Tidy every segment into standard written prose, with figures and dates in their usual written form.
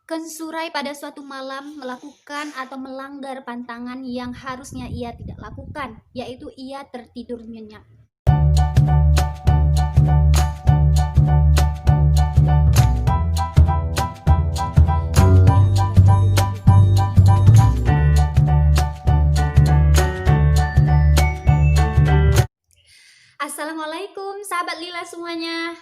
Kensurai pada suatu malam melakukan atau melanggar pantangan yang harusnya ia tidak lakukan, yaitu ia tertidur nyenyak. Assalamualaikum sahabat Lila semuanya.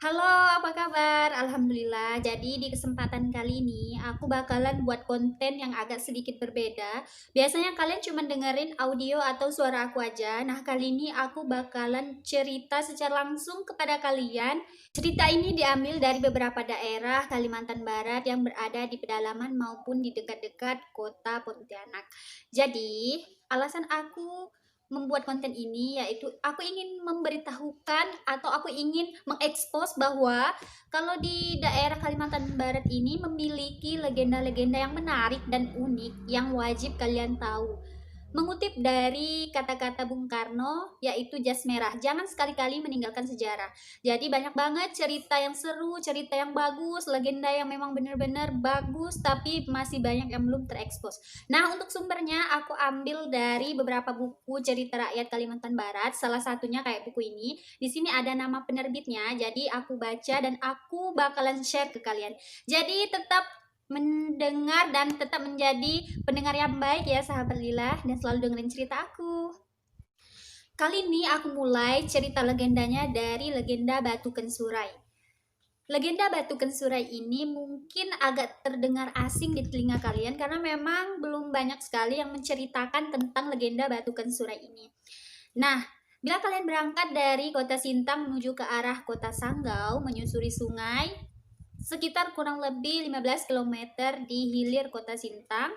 Halo, apa kabar? Alhamdulillah. Jadi di kesempatan kali ini aku bakalan buat konten yang agak sedikit berbeda. Biasanya kalian cuma dengerin audio atau suara aku aja. Nah, kali ini aku bakalan cerita secara langsung kepada kalian. Cerita ini diambil dari beberapa daerah Kalimantan Barat yang berada di pedalaman maupun di dekat-dekat kota Pontianak. Jadi, alasan aku membuat konten ini yaitu aku ingin memberitahukan atau aku ingin mengekspos bahwa kalau di daerah Kalimantan Barat ini memiliki legenda-legenda yang menarik dan unik yang wajib kalian tahu. Mengutip dari kata-kata Bung Karno, yaitu jas merah, jangan sekali-kali meninggalkan sejarah. Jadi banyak banget cerita yang seru, cerita yang bagus, legenda yang memang benar-benar bagus, tapi masih banyak yang belum terekspos. Nah, untuk sumbernya aku ambil dari beberapa buku cerita rakyat Kalimantan Barat, salah satunya kayak buku ini. Di sini ada nama penerbitnya, jadi aku baca dan aku bakalan share ke kalian. Jadi tetap mendengar dan tetap menjadi pendengar yang baik ya sahabat Lila, dan selalu dengerin cerita aku. Kali ini aku mulai cerita legendanya dari legenda Batu Kensurai. Legenda Batu Kensurai ini mungkin agak terdengar asing di telinga kalian karena memang belum banyak sekali yang menceritakan tentang legenda Batu Kensurai ini. Nah, bila kalian berangkat dari kota Sintang menuju ke arah kota Sanggau menyusuri sungai sekitar kurang lebih 15 km di hilir kota Sintang.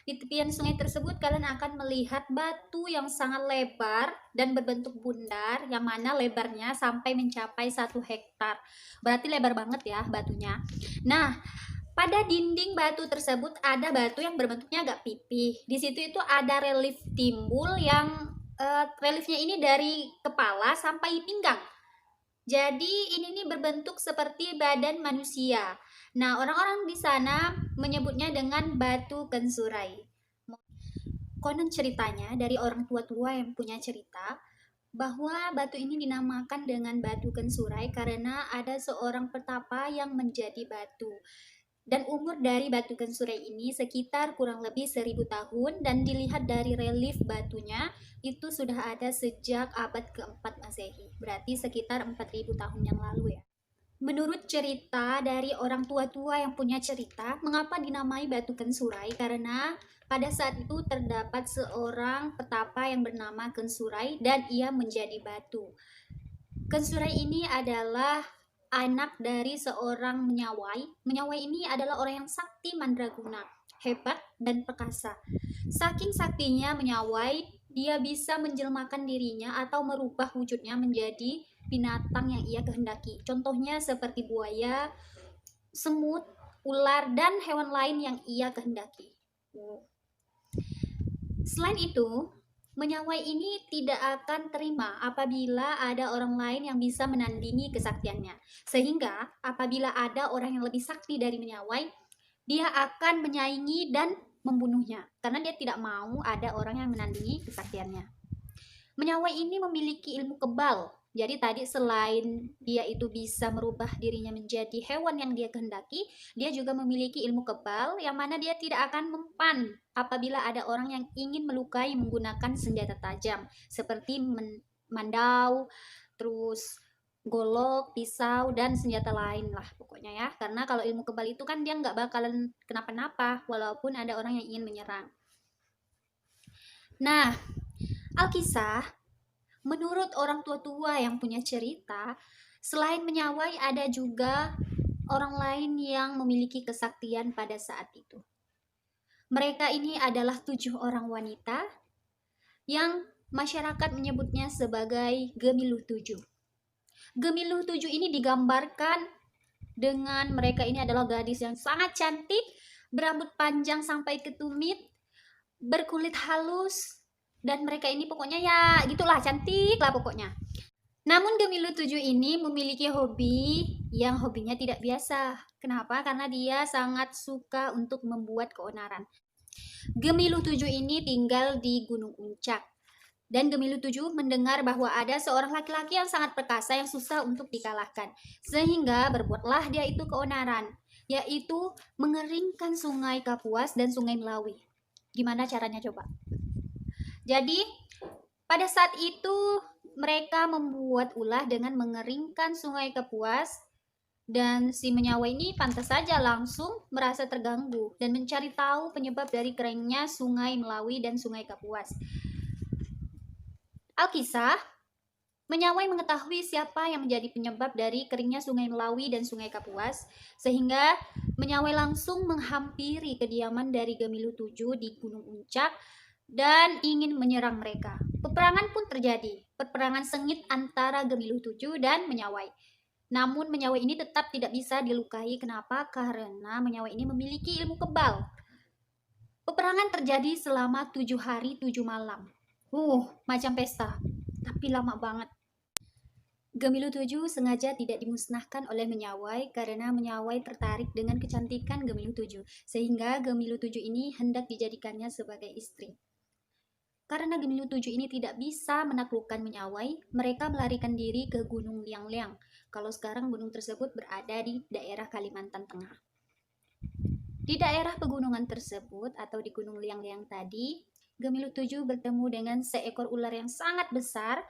Di tepian sungai tersebut kalian akan melihat batu yang sangat lebar dan berbentuk bundar, yang mana lebarnya sampai mencapai 1 hektar. Berarti lebar banget ya batunya. Nah, pada dinding batu tersebut ada batu yang berbentuknya agak pipih. Di situ itu ada relief timbul yang reliefnya ini dari kepala sampai pinggang. Jadi ini nih berbentuk seperti badan manusia. Nah, orang-orang di sana menyebutnya dengan batu kensurai. Konon ceritanya dari orang tua-tua yang punya cerita bahwa batu ini dinamakan dengan batu kensurai karena ada seorang petapa yang menjadi batu. Dan umur dari batu kensurai ini sekitar kurang lebih 1000 tahun, dan dilihat dari relief batunya itu sudah ada sejak abad keempat Masehi. Berarti sekitar 4000 tahun yang lalu ya. Menurut cerita dari orang tua-tua yang punya cerita, mengapa dinamai batu kensurai? Karena pada saat itu terdapat seorang petapa yang bernama Kensurai dan ia menjadi batu. Kensurai ini adalah anak dari seorang menyawai. Menyawai ini adalah orang yang sakti mandraguna, hebat dan perkasa. Saking saktinya menyawai, dia bisa menjelmakan dirinya atau merubah wujudnya menjadi binatang yang ia kehendaki. Contohnya seperti buaya, semut, ular, dan hewan lain yang ia kehendaki. Selain itu, menyawai ini tidak akan terima apabila ada orang lain yang bisa menandingi kesaktiannya. Sehingga apabila ada orang yang lebih sakti dari menyawai, dia akan menyaingi dan membunuhnya karena dia tidak mau ada orang yang menandingi kesaktiannya. Menyawai ini memiliki ilmu kebal. Jadi tadi selain dia itu bisa merubah dirinya menjadi hewan yang dia kehendaki, dia juga memiliki ilmu kebal yang mana dia tidak akan mempan apabila ada orang yang ingin melukai menggunakan senjata tajam seperti mandau, terus golok, pisau, dan senjata lain lah pokoknya ya. Karena kalau ilmu kebal itu kan dia nggak bakalan kenapa-napa walaupun ada orang yang ingin menyerang. Nah, Alkisah, menurut orang tua-tua yang punya cerita, selain menyawai ada juga orang lain yang memiliki kesaktian pada saat itu. Mereka ini adalah 7 orang wanita yang masyarakat menyebutnya sebagai Gemiluh 7. Gemiluh 7 ini digambarkan dengan mereka ini adalah gadis yang sangat cantik, berambut panjang sampai ke tumit, berkulit halus, dan mereka ini pokoknya ya gitulah, cantik lah pokoknya. Namun Gemilu 7 ini memiliki hobi yang hobinya tidak biasa. Kenapa? Karena dia sangat suka untuk membuat keonaran. Gemilu 7 ini tinggal di Gunung Uncak. Dan Gemilu 7 mendengar bahwa ada seorang laki-laki yang sangat perkasa yang susah untuk dikalahkan. Sehingga berbuatlah dia itu keonaran, yaitu mengeringkan sungai Kapuas dan sungai Melawi. Gimana caranya coba? Jadi pada saat itu mereka membuat ulah dengan mengeringkan sungai Kapuas, dan si menyawa ini pantas saja langsung merasa terganggu dan mencari tahu penyebab dari keringnya sungai Melawi dan sungai Kapuas. Alkisah, Menyawai mengetahui siapa yang menjadi penyebab dari keringnya sungai Melawi dan sungai Kapuas, sehingga Menyawai langsung menghampiri kediaman dari Gemilu 7 di Gunung Uncak dan ingin menyerang mereka. Peperangan pun terjadi, peperangan sengit antara Gemilu 7 dan Menyawai. Namun Menyawai ini tetap tidak bisa dilukai. Kenapa? Karena Menyawai ini memiliki ilmu kebal. Peperangan terjadi selama 7 hari 7 malam. Macam pesta, tapi lama banget. Gemilu 7 sengaja tidak dimusnahkan oleh Menyawai karena Menyawai tertarik dengan kecantikan Gemilu 7, sehingga Gemilu 7 ini hendak dijadikannya sebagai istri. Karena Gemilu 7 ini tidak bisa menaklukkan Menyawai, mereka melarikan diri ke Gunung Liang-Liang. Kalau sekarang gunung tersebut berada di daerah Kalimantan Tengah. Di daerah pegunungan tersebut atau di Gunung Liang-Liang tadi, Gemilu 7 bertemu dengan seekor ular yang sangat besar,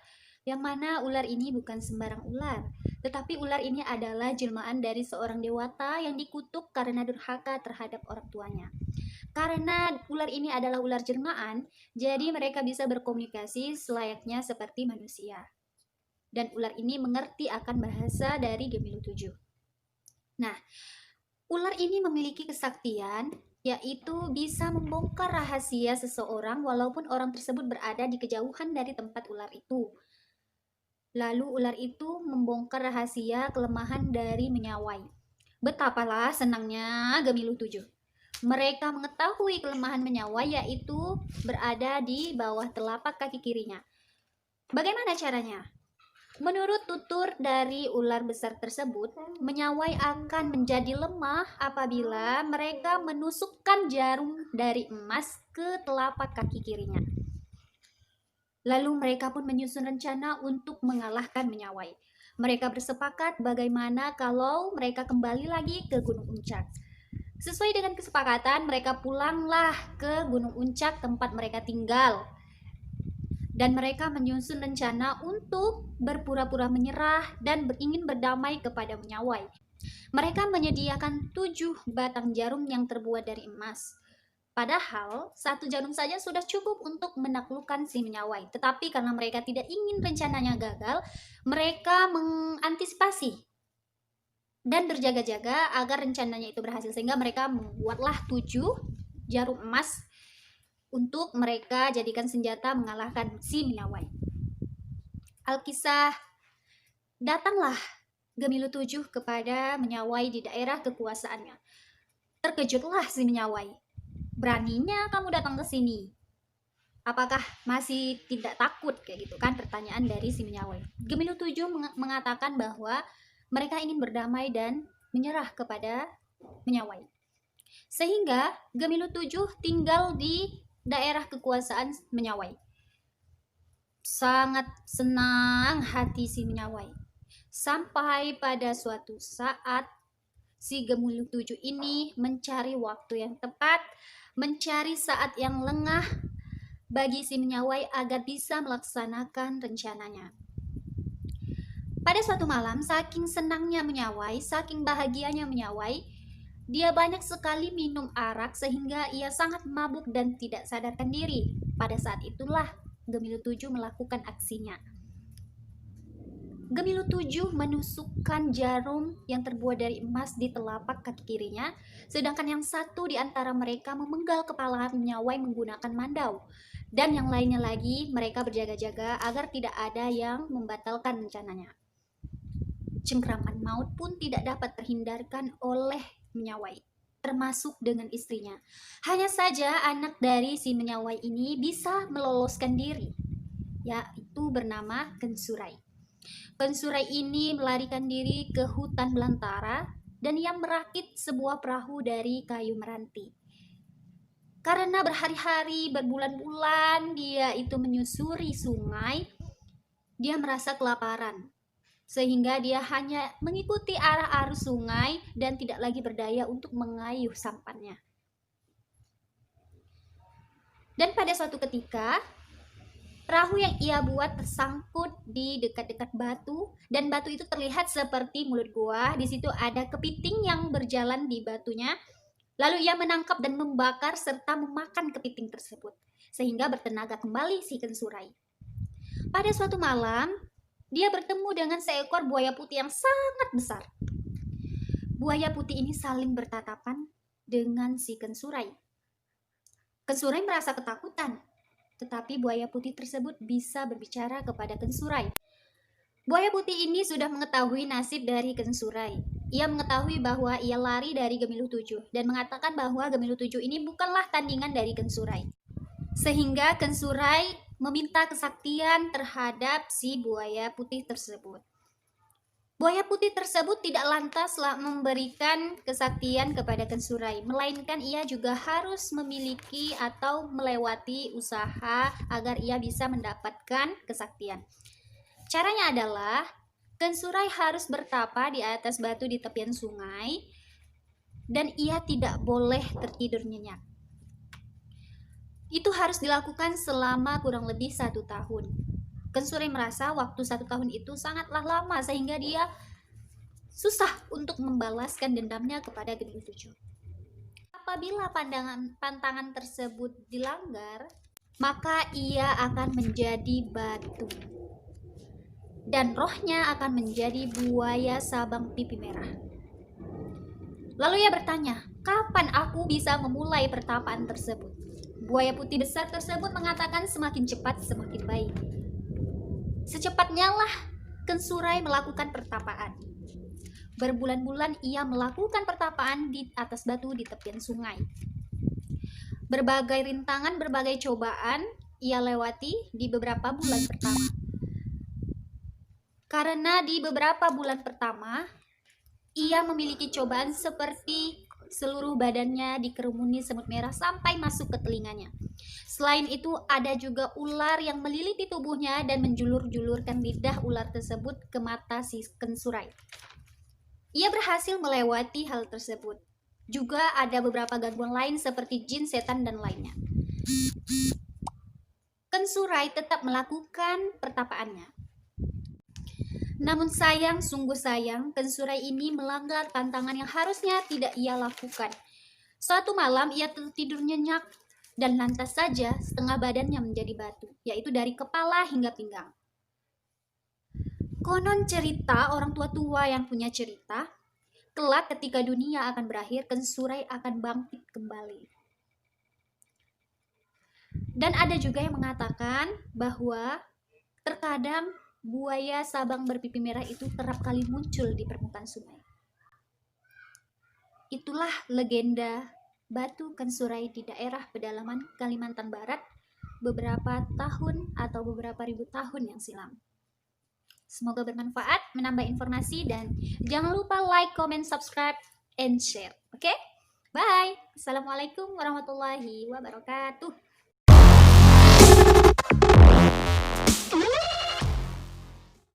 yang mana ular ini bukan sembarang ular, tetapi ular ini adalah jelmaan dari seorang dewata yang dikutuk karena durhaka terhadap orang tuanya. Karena ular ini adalah ular jelmaan, jadi mereka bisa berkomunikasi selayaknya seperti manusia. Dan ular ini mengerti akan bahasa dari Gemilu 7. Nah, ular ini memiliki kesaktian, yaitu bisa membongkar rahasia seseorang walaupun orang tersebut berada di kejauhan dari tempat ular itu. Lalu ular itu membongkar rahasia kelemahan dari Menyawai. Betapalah senangnya Gemilu 7. Mereka mengetahui kelemahan Menyawai, yaitu berada di bawah telapak kaki kirinya. Bagaimana caranya? Menurut tutur dari ular besar tersebut, Menyawai akan menjadi lemah apabila mereka menusukkan jarum dari emas ke telapak kaki kirinya. Lalu mereka pun menyusun rencana untuk mengalahkan Menyawai. Mereka bersepakat bagaimana kalau mereka kembali lagi ke Gunung Uncak. Sesuai dengan kesepakatan, mereka pulanglah ke Gunung Uncak tempat mereka tinggal. Dan mereka menyusun rencana untuk berpura-pura menyerah dan ingin berdamai kepada Menyawai. Mereka menyediakan 7 batang jarum yang terbuat dari emas. Padahal 1 jarum saja sudah cukup untuk menaklukkan si Menyawai. Tetapi karena mereka tidak ingin rencananya gagal, mereka mengantisipasi dan berjaga-jaga agar rencananya itu berhasil. Sehingga mereka membuatlah 7 jarum emas untuk mereka jadikan senjata mengalahkan si Menyawai. Alkisah, datanglah Gemilu 7 kepada Menyawai di daerah kekuasaannya. Terkejutlah si Menyawai. Beraninya kamu datang ke sini. Apakah masih tidak takut? Kayak gitu kan pertanyaan dari si Menyawai. Gemilu 7 mengatakan bahwa mereka ingin berdamai dan menyerah kepada Menyawai. Sehingga Gemilu 7 tinggal di daerah kekuasaan Menyawai. Sangat senang hati si Menyawai. Sampai pada suatu saat si Gemilu 7 ini mencari waktu yang tepat, mencari saat yang lengah bagi si Menyawai agar bisa melaksanakan rencananya. Pada suatu malam, saking senangnya Menyawai, saking bahagianya Menyawai, dia banyak sekali minum arak sehingga ia sangat mabuk dan tidak sadarkan diri. Pada saat itulah Gemilu 7 melakukan aksinya. Gemilu 7 menusukkan jarum yang terbuat dari emas di telapak kaki kirinya, sedangkan yang satu di antara mereka memenggal kepala Menyawai menggunakan mandau. Dan yang lainnya lagi, mereka berjaga-jaga agar tidak ada yang membatalkan rencananya. Cengkraman maut pun tidak dapat terhindarkan oleh Menyawai, termasuk dengan istrinya. Hanya saja anak dari si Menyawai ini bisa meloloskan diri, yaitu bernama Gensurai. Kensurai ini melarikan diri ke hutan belantara dan ia merakit sebuah perahu dari kayu meranti. Karena berhari-hari, berbulan-bulan dia itu menyusuri sungai, dia merasa kelaparan. Sehingga dia hanya mengikuti arah arus sungai dan tidak lagi berdaya untuk mengayuh sampannya. Dan pada suatu ketika, perahu yang ia buat tersangkut di dekat-dekat batu dan batu itu terlihat seperti mulut gua. Di situ ada kepiting yang berjalan di batunya. Lalu ia menangkap dan membakar serta memakan kepiting tersebut sehingga bertenaga kembali si Kensurai. Pada suatu malam, dia bertemu dengan seekor buaya putih yang sangat besar. Buaya putih ini saling bertatapan dengan si Kensurai. Kensurai merasa ketakutan, tetapi buaya putih tersebut bisa berbicara kepada Kensurai. Buaya putih ini sudah mengetahui nasib dari Kensurai. Ia mengetahui bahwa ia lari dari Gemiluh 7 dan mengatakan bahwa Gemiluh 7 ini bukanlah tandingan dari Kensurai. Sehingga Kensurai meminta kesaktian terhadap si buaya putih tersebut. Buaya putih tersebut tidak lantas memberikan kesaktian kepada Kensurai, melainkan ia juga harus memiliki atau melewati usaha agar ia bisa mendapatkan kesaktian. Caranya adalah Kensurai harus bertapa di atas batu di tepian sungai dan ia tidak boleh tertidur nyenyak. Itu harus dilakukan selama kurang lebih 1 tahun. Kensurai merasa waktu 1 tahun itu sangatlah lama sehingga dia susah untuk membalaskan dendamnya kepada Gemiluh 7. Apabila pantangan tersebut dilanggar, maka ia akan menjadi batu. Dan rohnya akan menjadi buaya sabang pipi merah. Lalu ia bertanya, kapan aku bisa memulai pertapaan tersebut? Buaya putih besar tersebut mengatakan semakin cepat semakin baik. Secepatnya lah Kensurai melakukan pertapaan. Berbulan-bulan ia melakukan pertapaan di atas batu di tepian sungai. Berbagai rintangan, berbagai cobaan ia lewati di beberapa bulan pertama. Karena di beberapa bulan pertama, ia memiliki cobaan seperti seluruh badannya dikerumuni semut merah sampai masuk ke telinganya. Selain itu, ada juga ular yang meliliti tubuhnya dan menjulur-julurkan lidah ular tersebut ke mata si Kensurai. Ia berhasil melewati hal tersebut. Juga ada beberapa gangguan lain seperti jin, setan, dan lainnya. Kensurai tetap melakukan pertapaannya. Namun sayang, sungguh sayang, Kensurai ini melanggar pantangan yang harusnya tidak ia lakukan. Suatu malam ia tertidur nyenyak dan lantas saja setengah badannya menjadi batu, yaitu dari kepala hingga pinggang. Konon cerita orang tua-tua yang punya cerita, kelak ketika dunia akan berakhir, Kensurai akan bangkit kembali. Dan ada juga yang mengatakan bahwa terkadang buaya sabang berpipi merah itu kerap kali muncul di permukaan sungai. Itulah legenda batu Kensurai di daerah pedalaman Kalimantan Barat beberapa tahun atau beberapa ribu tahun yang silam. Semoga bermanfaat, menambah informasi, dan jangan lupa like, comment, subscribe, and share. Oke? Bye! Assalamualaikum warahmatullahi wabarakatuh.